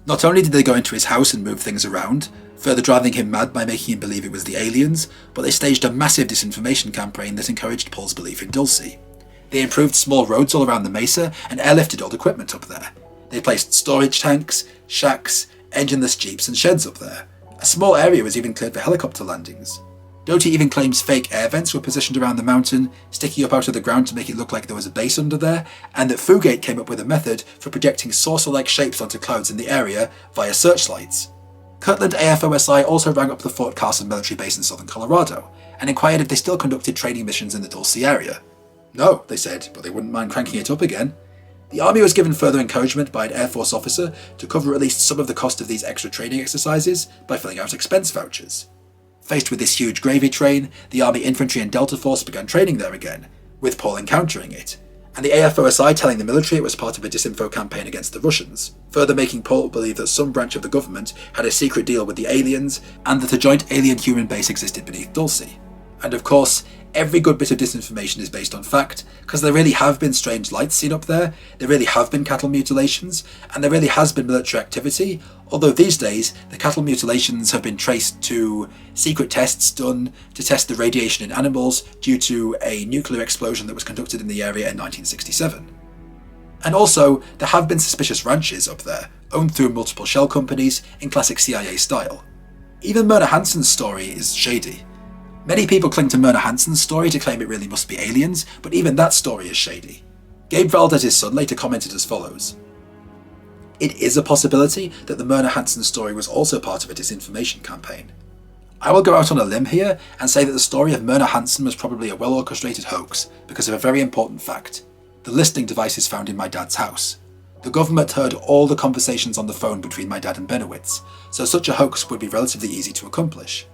Not only did they go into his house and move things around, further driving him mad by making him believe it was the aliens, but they staged a massive disinformation campaign that encouraged Paul's belief in Dulce. They improved small roads all around the mesa and airlifted old equipment up there. They placed storage tanks, shacks, engineless jeeps and sheds up there. A small area was even cleared for helicopter landings. Doty even claims fake air vents were positioned around the mountain, sticking up out of the ground to make it look like there was a base under there, and that Fugate came up with a method for projecting saucer-like shapes onto clouds in the area via searchlights. Kirtland AFOSI also rang up the Fort Carson military base in southern Colorado, and inquired if they still conducted training missions in the Dulce area. No, they said, but they wouldn't mind cranking it up again. The Army was given further encouragement by an Air Force officer to cover at least some of the cost of these extra training exercises by filling out expense vouchers. Faced with this huge gravy train, the Army Infantry and Delta Force began training there again, with Paul encountering it, and the AFOSI telling the military it was part of a disinfo campaign against the Russians, further making Paul believe that some branch of the government had a secret deal with the aliens, and that a joint alien-human base existed beneath Dulce. And of course, every good bit of disinformation is based on fact, because there really have been strange lights seen up there, there really have been cattle mutilations, and there really has been military activity, although these days the cattle mutilations have been traced to secret tests done to test the radiation in animals due to a nuclear explosion that was conducted in the area in 1967. And also, there have been suspicious ranches up there, owned through multiple shell companies in classic CIA style. Even Myrna Hansen's story is shady. Many people cling to Myrna Hansen's story to claim it really must be aliens, but even that story is shady. Gabe Valdez's son later commented as follows: "It is a possibility that the Myrna Hansen story was also part of a disinformation campaign. I will go out on a limb here and say that the story of Myrna Hansen was probably a well-orchestrated hoax because of a very important fact: the listening devices found in my dad's house. The government heard all the conversations on the phone between my dad and Bennewitz, so such a hoax would be relatively easy to accomplish.